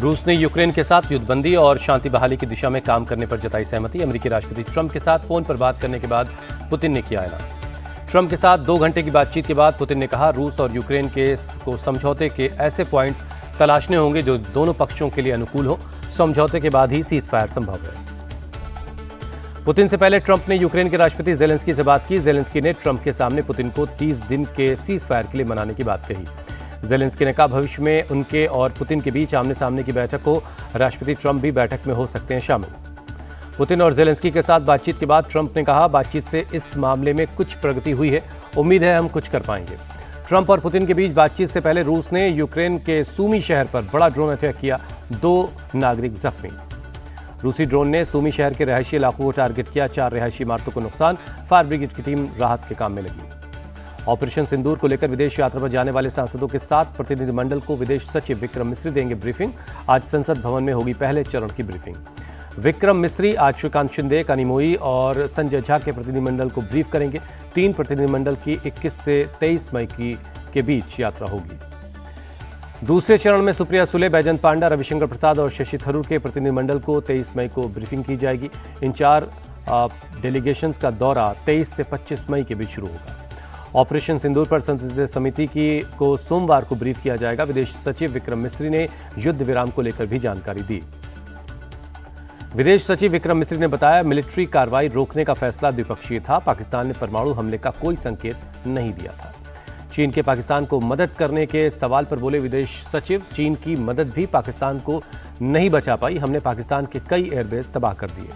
रूस ने यूक्रेन के साथ युद्धबंदी और शांति बहाली की दिशा में काम करने पर जताई सहमति। अमेरिकी राष्ट्रपति ट्रंप के साथ फोन पर बात करने के बाद पुतिन ने किया ऐलान। ट्रंप के साथ 2 घंटे की बातचीत के बाद पुतिन ने कहा, रूस और यूक्रेन को समझौते के ऐसे पॉइंट्स तलाशने होंगे जो दोनों पक्षों के लिए अनुकूल हो। समझौते के बाद ही सीज फायर संभव है। पुतिन से पहले ट्रंप ने यूक्रेन के राष्ट्रपति जेलेंस्की से बात की। जेलेंस्की ने ट्रंप के सामने पुतिन को 30 दिन के सीज फायर के लिए मनाने की बात कही। जेलेंस्की ने कहा, भविष्य में उनके और पुतिन के बीच आमने सामने की बैठक हो। राष्ट्रपति ट्रंप भी बैठक में हो सकते हैं शामिल। पुतिन और जेलेंस्की के साथ बातचीत के बाद ट्रंप ने कहा, बातचीत से इस मामले में कुछ प्रगति हुई है। उम्मीद है हम कुछ कर पाएंगे। ट्रंप और पुतिन के बीच बातचीत से पहले रूस ने यूक्रेन के सूमी शहर पर बड़ा ड्रोन अटैक किया, 2 नागरिक जख्मी। रूसी ड्रोन ने सूमी शहर के रहायशी इलाकों को टारगेट किया, 4 रहायशी इमारतों को नुकसान। फायर ब्रिगेड की टीम राहत के काम में लगी। ऑपरेशन सिंदूर को लेकर विदेश यात्रा पर जाने वाले सांसदों के 7 प्रतिनिधिमंडल को विदेश सचिव विक्रम मिस्री देंगे ब्रीफिंग। आज संसद भवन में होगी पहले चरण की ब्रीफिंग। विक्रम मिस्री आज श्रीकांत शिंदे, कानिमोई और संजय झा के प्रतिनिधिमंडल को ब्रीफ करेंगे। 3 प्रतिनिधिमंडल की 21 से 23 मई के बीच यात्रा होगी। दूसरे चरण में सुप्रिया सुले, बैजंत पांडा, रविशंकर प्रसाद और शशि थरूर के प्रतिनिधिमंडल को 23 मई को ब्रीफिंग की जाएगी। इन 4 डेलीगेशंस का दौरा 23 से 25 मई के बीच शुरू होगा। ऑपरेशन सिंदूर पर संसदीय समिति को सोमवार को ब्रीफ किया जाएगा। विदेश सचिव विक्रम मिस्री ने युद्ध विराम को लेकर भी जानकारी दी। विदेश सचिव विक्रम मिस्री ने बताया, मिलिट्री कार्रवाई रोकने का फैसला द्विपक्षीय था। पाकिस्तान ने परमाणु हमले का कोई संकेत नहीं दिया था। चीन के पाकिस्तान को मदद करने के सवाल पर बोले विदेश सचिव, चीन की मदद भी पाकिस्तान को नहीं बचा पाई। हमने पाकिस्तान के कई एयरबेस तबाह कर दिए।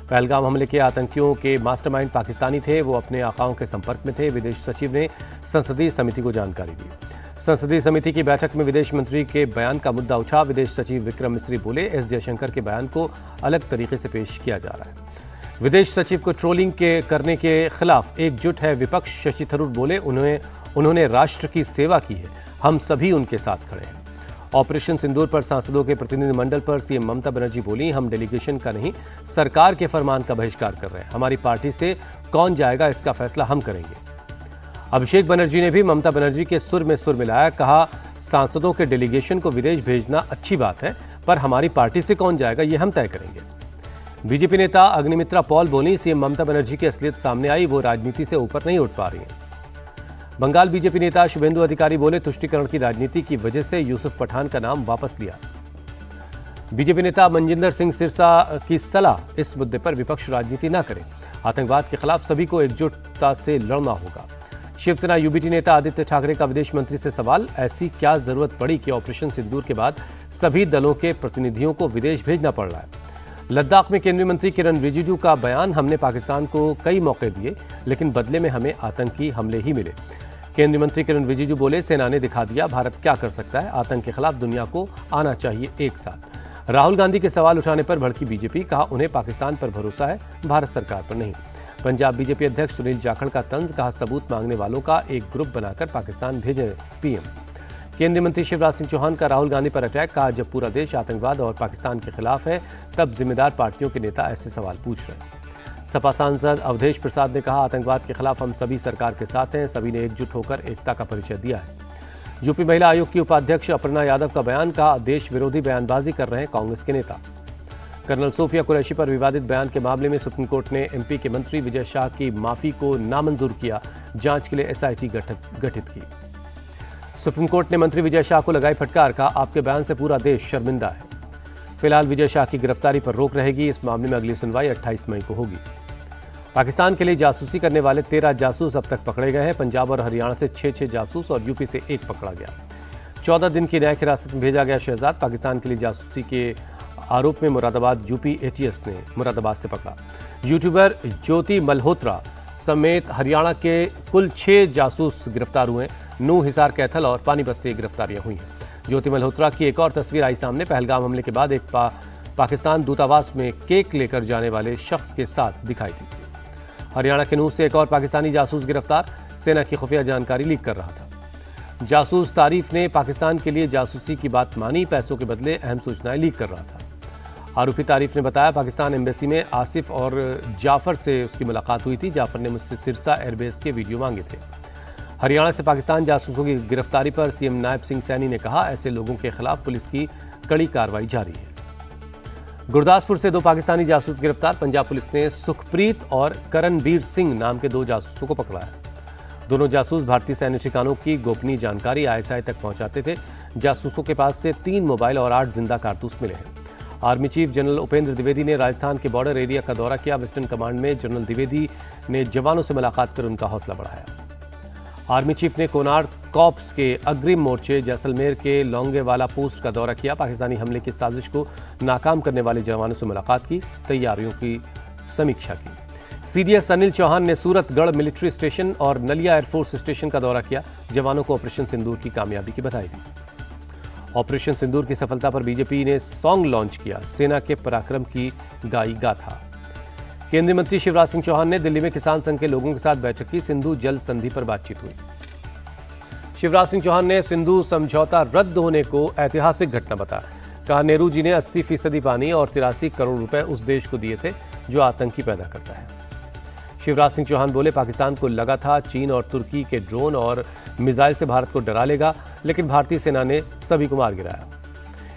पहलगाम हमले के आतंकियों के मास्टरमाइंड पाकिस्तानी थे, वो अपने आकाओं के संपर्क में थे। विदेश सचिव ने संसदीय समिति को जानकारी दी। संसदीय समिति की बैठक में विदेश मंत्री के बयान का मुद्दा उठा। विदेश सचिव विक्रम मिस्री बोले, एस जयशंकर के बयान को अलग तरीके से पेश किया जा रहा है। विदेश सचिव को ट्रोलिंग करने के खिलाफ एकजुट है विपक्ष। शशि थरूर बोले, उन्होंने राष्ट्र की सेवा की है, हम सभी उनके साथ खड़े हैं। ऑपरेशन सिंदूर पर सांसदों के प्रतिनिधिमंडल पर सीएम ममता बनर्जी बोली, हम डेलीगेशन का नहीं सरकार के फरमान का बहिष्कार कर रहे हैं। हमारी पार्टी से कौन जाएगा इसका फैसला हम करेंगे। अभिषेक बनर्जी ने भी ममता बनर्जी के सुर में सुर मिलाया, कहा, सांसदों के डेलीगेशन को विदेश भेजना अच्छी बात है, पर हमारी पार्टी से कौन जाएगा ये हम तय करेंगे। बीजेपी नेता अग्निमित्रा पॉल बोली, सीएम ममता बनर्जी की असलियत सामने आई, वो राजनीति से ऊपर नहीं उठ पा रही है। बंगाल बीजेपी नेता शुभेंदु अधिकारी बोले, तुष्टीकरण की राजनीति की वजह से यूसुफ पठान का नाम वापस लिया। बीजेपी नेता मनजिंदर सिंह सिरसा की सलाह, इस मुद्दे पर विपक्ष राजनीति न करे। आतंकवाद के खिलाफ सभी को एकजुटता से लड़ना होगा। शिवसेना यूबीटी नेता आदित्य ठाकरे का विदेश मंत्री से सवाल, ऐसी क्या जरूरत पड़ी कि ऑपरेशन सिंदूर के बाद सभी दलों के प्रतिनिधियों को विदेश भेजना पड़ रहा है। लद्दाख में केंद्रीय मंत्री किरण रिजिजू का बयान, हमने पाकिस्तान को कई मौके दिए लेकिन बदले में हमें आतंकी हमले ही मिले। केंद्रीय मंत्री किरण रिजिजू बोले, सेना ने दिखा दिया भारत क्या कर सकता है। आतंक के खिलाफ दुनिया को आना चाहिए एक साथ। राहुल गांधी के सवाल उठाने पर भड़की बीजेपी, कहा, उन्हें पाकिस्तान पर भरोसा है, भारत सरकार पर नहीं। पंजाब बीजेपी अध्यक्ष सुनील जाखड़ का तंज, कहा, सबूत मांगने वालों का एक ग्रुप बनाकर पाकिस्तान भेजे पीएम। केंद्रीय मंत्री शिवराज सिंह चौहान का राहुल गांधी पर अटैक, कहा, जब पूरा देश आतंकवाद और पाकिस्तान के खिलाफ है तब जिम्मेदार पार्टियों के नेता ऐसे सवाल पूछ रहे हैं। सपा सांसद अवधेश प्रसाद ने कहा, आतंकवाद के खिलाफ हम सभी सरकार के साथ हैं, सभी ने एकजुट होकर एकता का परिचय दिया है। यूपी महिला आयोग की उपाध्यक्ष अपर्णा यादव का बयान, कहा, देश विरोधी बयानबाजी कर रहे हैं कांग्रेस के नेता। कर्नल सोफिया कुरैशी पर विवादित बयान के मामले में सुप्रीम कोर्ट ने एमपी के मंत्री विजय शाह की माफी को नामंजूर किया, जांच के लिए एसआईटी गठित की। सुप्रीम कोर्ट ने मंत्री विजय शाह को लगाई फटकार, कहा, आपके बयान से पूरा देश शर्मिंदा है। फिलहाल विजय शाह की गिरफ्तारी पर रोक रहेगी। इस मामले में अगली सुनवाई 28 मई को होगी। पाकिस्तान के लिए जासूसी करने वाले 13 जासूस अब तक पकड़े गए हैं। पंजाब और हरियाणा से 6 जासूस और यूपी से 1 पकड़ा गया। 14 दिन की न्यायिक हिरासत में भेजा गया शहजाद, पाकिस्तान के लिए जासूसी के आरोप में मुरादाबाद यूपी एटीएस ने मुरादाबाद से पकड़ा। यूट्यूबर ज्योति मल्होत्रा समेत हरियाणा के कुल 6 जासूस गिरफ्तार हुए। नूह, हिसार, कैथल और पानीपत से गिरफ्तारियां हुई हैं। ज्योति मल्होत्रा की एक और तस्वीर आई सामने, पहलगाम हमले के बाद एक पाकिस्तान दूतावास में केक लेकर जाने वाले शख्स के साथ दिखाई दी। हरियाणा के नूह से एक और पाकिस्तानी जासूस गिरफ्तार, सेना की खुफिया जानकारी लीक कर रहा था। जासूस तारीफ ने पाकिस्तान के लिए जासूसी की बात मानी, पैसों के बदले अहम सूचनाएं लीक कर रहा था। आरोपी तारीफ ने बताया, पाकिस्तान एम्बेसी में आसिफ और जाफर से उसकी मुलाकात हुई थी। जाफर ने मुझसे सिरसा एयरबेस के वीडियो मांगे थे। हरियाणा से पाकिस्तान जासूसों की गिरफ्तारी पर सीएम नायब सिंह सैनी ने कहा, ऐसे लोगों के खिलाफ पुलिस की कड़ी कार्रवाई जारी है। गुरदासपुर से 2 पाकिस्तानी जासूस गिरफ्तार। पंजाब पुलिस ने सुखप्रीत और करणबीर सिंह नाम के 2 जासूसों को पकड़ा है। दोनों जासूस भारतीय सैन्य ठिकानों की गोपनीय जानकारी आईएसआई तक पहुंचाते थे। जासूसों के पास से 3 मोबाइल और 8 जिंदा कारतूस मिले हैं। Army chief general Upendra Dwivedi ने राजस्थान के बॉर्डर एरिया का दौरा किया। वेस्टर्न कमांड में जनरल द्विवेदी ने जवानों से मुलाकात कर उनका हौसला बढ़ाया। आर्मी चीफ ने कोनार्ड कॉर्प्स के अग्रिम मोर्चे जैसलमेर के लौंगेवाला पोस्ट का दौरा किया। पाकिस्तानी हमले की साजिश को नाकाम करने वाले जवानों से मुलाकात की, तैयारियों की समीक्षा की। सीडीएस अनिल चौहान ने सूरतगढ़ मिलिट्री स्टेशन और नलिया एयरफोर्स स्टेशन का दौरा किया। जवानों को ऑपरेशन सिंदूर की कामयाबी की बधाई दी। ऑपरेशन सिंदूर की सफलता पर बीजेपी ने सॉन्ग लॉन्च किया। सेना के पराक्रम की गाई गाथा। केंद्रीय मंत्री शिवराज सिंह चौहान ने दिल्ली में किसान संघ के लोगों के साथ बैठक की। सिंधु जल संधि पर बातचीत हुई। शिवराज सिंह चौहान ने सिंधु समझौता रद्द होने को ऐतिहासिक घटना बताया। कहा, नेहरू जी ने 80% पानी और 83 करोड़ रुपए उस देश को दिए थे जो आतंकी पैदा करता है। शिवराज सिंह चौहान बोले, पाकिस्तान को लगा था चीन और तुर्की के ड्रोन और मिसाइल से भारत को डरा लेगा, लेकिन भारतीय सेना ने सभी को मार गिराया।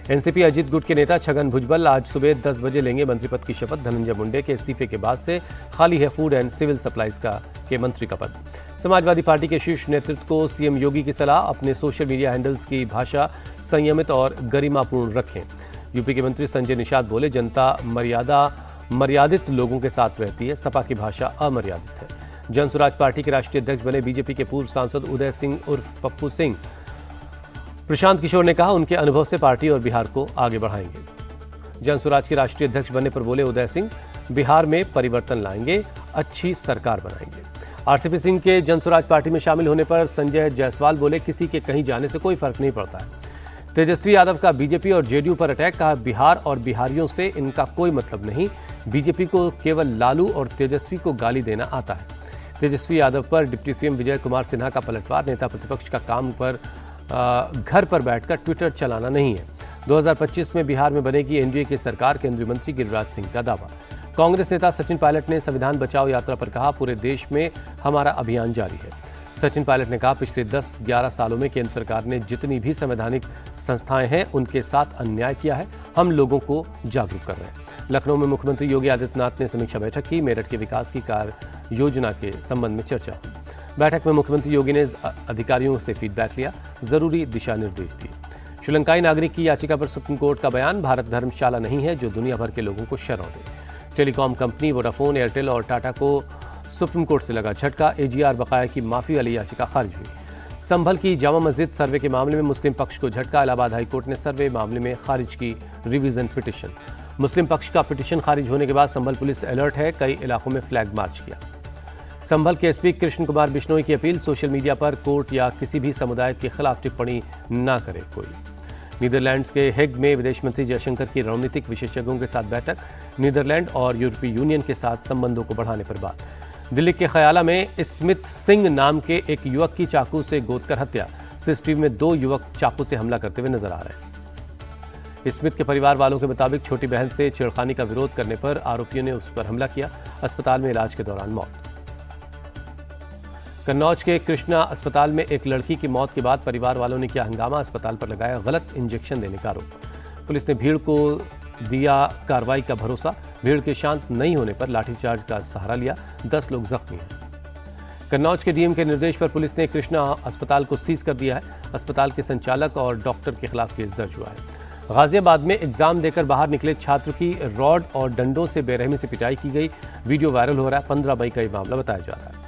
एनसीपी अजीत गुट के नेता छगन भुजबल आज सुबह 10 बजे लेंगे मंत्री पद की शपथ। धनंजय मुंडे के इस्तीफे के बाद से खाली है फूड एंड सिविल सप्लाईज के मंत्री का पद। समाजवादी पार्टी के शीर्ष नेतृत्व को सीएम योगी की सलाह, अपने सोशल मीडिया हैंडल्स की भाषा संयमित और गरिमापूर्ण रखें। यूपी के मंत्री संजय निषाद बोले, जनता मर्यादित लोगों के साथ रहती है, सपा की भाषा अमर्यादित है। जनसुराज पार्टी के राष्ट्रीय अध्यक्ष बने बीजेपी के पूर्व सांसद उदय सिंह उर्फ पप्पू सिंह। प्रशांत किशोर ने कहा, उनके अनुभव से पार्टी और बिहार को आगे बढ़ाएंगे। जनसुराज के राष्ट्रीय अध्यक्ष बनने पर बोले उदय सिंह, बिहार में परिवर्तन लाएंगे, अच्छी सरकार बनाएंगे। आरसीपी सिंह के जनसुराज पार्टी में शामिल होने पर संजय जायसवाल बोले, किसी के कहीं जाने से कोई फर्क नहीं पड़ता है। तेजस्वी यादव का बीजेपी और जेडीयू पर अटैक। कहा, बिहार और बिहारियों से इनका कोई मतलब नहीं, बीजेपी को केवल लालू और तेजस्वी को गाली देना आता है। तेजस्वी यादव पर डिप्टी सीएम विजय कुमार सिन्हा का पलटवार। नेता प्रतिपक्ष का काम पर घर पर बैठकर ट्विटर चलाना नहीं है। 2025 में बिहार में बनेगी एनडीए की सरकार, केंद्रीय मंत्री गिरिराज सिंह का दावा। कांग्रेस नेता सचिन पायलट ने संविधान बचाओ यात्रा पर कहा, पूरे देश में हमारा अभियान जारी है। सचिन पायलट ने कहा, पिछले 10-11 सालों में केंद्र सरकार ने जितनी भी संवैधानिक संस्थाएं हैं उनके साथ अन्याय किया है। हम लोगों को जागरूक कर रहे हैं। लखनऊ में मुख्यमंत्री योगी आदित्यनाथ ने समीक्षा बैठक की। मेरठ के विकास की कार्य योजना के संबंध में चर्चा हुई। बैठक में मुख्यमंत्री योगी ने अधिकारियों से फीडबैक लिया, जरूरी दिशा निर्देश दिए। श्रीलंकाई नागरिक की याचिका पर सुप्रीम कोर्ट का बयान, भारत धर्मशाला नहीं है जो दुनिया भर के लोगों को शरण दे। टेलीकॉम कंपनी वोडाफोन, एयरटेल और टाटा को सुप्रीम कोर्ट से लगा झटका। एजीआर बकाया की माफी वाली याचिका खारिज हुई। संभल की जामा मस्जिद सर्वे के मामले में मुस्लिम पक्ष को झटका। इलाहाबाद हाईकोर्ट ने सर्वे मामले में खारिज की रिवीजन पिटीशन। मुस्लिम पक्ष का पिटीशन खारिज होने के बाद संभल पुलिस अलर्ट है, कई इलाकों में फ्लैग मार्च किया। संभल के एसपी कृष्ण कुमार बिश्नोई की अपील, सोशल मीडिया पर कोर्ट या किसी भी समुदाय के खिलाफ टिप्पणी न करे कोई। नीदरलैंड्स के हेग में विदेश मंत्री जयशंकर की रणनीतिक विशेषज्ञों के साथ बैठक। नीदरलैंड और यूरोपीय यूनियन के साथ संबंधों को बढ़ाने पर बात। दिल्ली के खयाला में स्मिथ सिंह नाम के एक युवक की चाकू से गोदकर हत्या। सीसीटीवी में 2 युवक चाकू से हमला करते हुए नजर आ रहे हैं। स्मिथ के परिवार वालों के मुताबिक छोटी बहन से छेड़खानी का विरोध करने पर आरोपियों ने उस पर हमला किया। अस्पताल में इलाज के दौरान मौत। कन्नौज के कृष्णा अस्पताल में एक लड़की की मौत के बाद परिवार वालों ने किया हंगामा। अस्पताल पर लगाया गलत इंजेक्शन देने का आरोप। पुलिस ने भीड़ को दिया कार्रवाई का भरोसा। भीड़ के शांत नहीं होने पर लाठीचार्ज का सहारा लिया। 10 लोग जख्मी हैं। कन्नौज के डीएम के निर्देश पर पुलिस ने कृष्णा अस्पताल को सीज कर दिया है। अस्पताल के संचालक और डॉक्टर के खिलाफ केस दर्ज हुआ है। गाजियाबाद में एग्जाम देकर बाहर निकले छात्र की रॉड और डंडों से बेरहमी से पिटाई की गई। वीडियो वायरल हो रहा है। 15 मई का ये मामला बताया जा रहा है।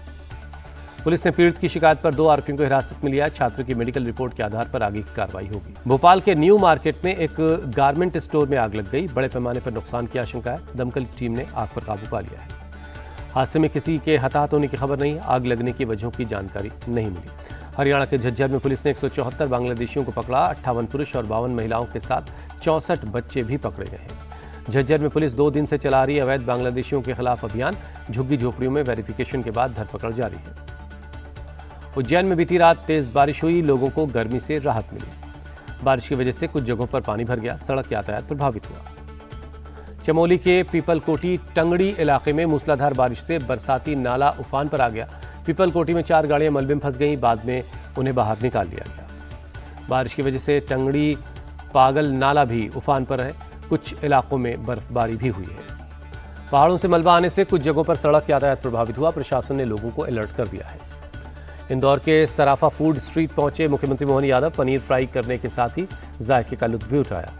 पुलिस ने पीड़ित की शिकायत पर 2 आरोपियों को हिरासत में लिया। छात्र की मेडिकल रिपोर्ट के आधार पर आगे की कार्रवाई होगी। भोपाल के न्यू मार्केट में एक गारमेंट स्टोर में आग लग गई। बड़े पैमाने पर नुकसान की आशंका है। दमकल टीम ने आग पर काबू पा लिया है। हादसे में किसी के हताहत होने की खबर नहीं। आग लगने की वजहों की जानकारी नहीं मिली। हरियाणा के झज्जर में पुलिस ने 174 बांग्लादेशियों को पकड़ा। 58 पुरुष और 52 महिलाओं के साथ 64 बच्चे भी पकड़े गए हैं। झज्जर में पुलिस 2 दिन से चला रही अवैध बांग्लादेशियों के खिलाफ अभियान। झुग्गी झोपड़ियों में वेरिफिकेशन के बाद धरपकड़ जारी है। उज्जैन में बीती रात तेज बारिश हुई। लोगों को गर्मी से राहत मिली। बारिश की वजह से कुछ जगहों पर पानी भर गया। सड़क यातायात प्रभावित हुआ। चमोली के पीपलकोटी टंगड़ी इलाके में मूसलाधार बारिश से बरसाती नाला उफान पर आ गया। पीपलकोटी में 4 गाड़ियां मलबे में फंस गईं। बाद में उन्हें बाहर निकाल लिया गया। बारिश की वजह से टंगड़ी पागल नाला भी उफान पर है। कुछ इलाकों में बर्फबारी भी हुई है। पहाड़ों से मलबा आने से कुछ जगहों पर सड़क यातायात प्रभावित हुआ। प्रशासन ने लोगों को अलर्ट कर दिया है। इंदौर के सराफा फूड स्ट्रीट पहुंचे मुख्यमंत्री मोहन यादव। पनीर फ्राई करने के साथ ही जायके का लुत्फ भी उठाया।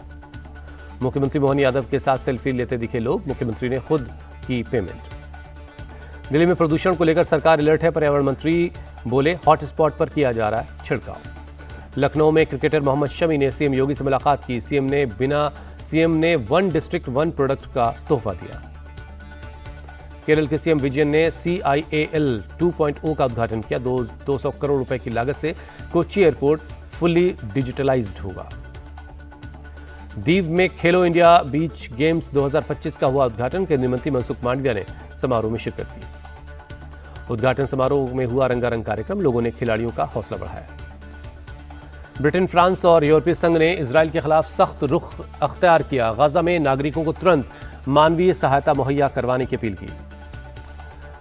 मुख्यमंत्री मोहन यादव के साथ सेल्फी लेते दिखे लोग। मुख्यमंत्री ने खुद की पेमेंट। दिल्ली में प्रदूषण को लेकर सरकार अलर्ट है। पर्यावरण मंत्री बोले हॉटस्पॉट पर किया जा रहा है छिड़काव। लखनऊ में क्रिकेटर मोहम्मद शमी ने सीएम योगी से मुलाकात की। सीएम ने वन डिस्ट्रिक्ट वन प्रोडक्ट का तोहफा दिया। केरल के सीएम विजयन ने CIAL 2.0 का उद्घाटन किया। 200 करोड़ रुपए की लागत से कोच्चि एयरपोर्ट फुल्ली डिजिटलाइज्ड होगा। दीव में खेलो इंडिया बीच गेम्स 2025 का हुआ उद्घाटन। केंद्रीय मंत्री मनसुख मांडविया ने समारोह में शिरकत की। उद्घाटन समारोह में हुआ रंगारंग कार्यक्रम। लोगों ने खिलाड़ियों का हौसला बढ़ाया। ब्रिटेन, फ्रांस और यूरोपीय संघ ने इजरायल के खिलाफ सख्त रुख अख्तियार किया। गाजा में नागरिकों को तुरंत मानवीय सहायता मुहैया करवाने की अपील की।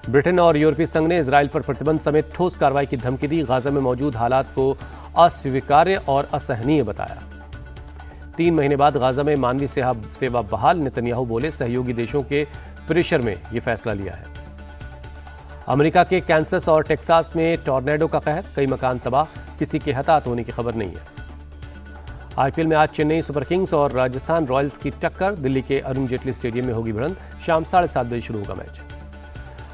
ब्रिटेन और यूरोपीय संघ ने इजरायल पर प्रतिबंध समेत ठोस कार्रवाई की धमकी दी। गाजा में मौजूद हालात को अस्वीकार्य और असहनीय बताया। 3 महीने बाद गाजा में मानवीय सेवा बहाल। नेतन्याहू बोले सहयोगी देशों के प्रेशर में यह फैसला लिया है। अमेरिका के कैंसस और टेक्सास में टॉर्नेडो का कहर। कई मकान तबाह। किसी के हताहत होने की खबर नहीं है। IPL में आज चेन्नई सुपर किंग्स और राजस्थान रॉयल्स की टक्कर। दिल्ली के अरुण जेटली स्टेडियम में होगी भिड़ंत। शाम 7:30 बजे शुरू होगा मैच।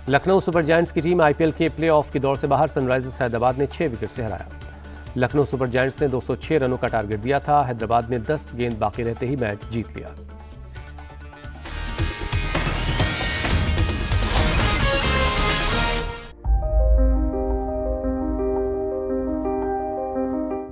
लखनऊ सुपर जायंट्स की टीम IPL के प्लेऑफ की दौड़ से बाहर। सनराइजर्स हैदराबाद ने 6 विकेट से हराया। लखनऊ सुपर जायंट्स ने 206 रनों का टारगेट दिया था। हैदराबाद ने 10 गेंद बाकी रहते ही मैच जीत लिया।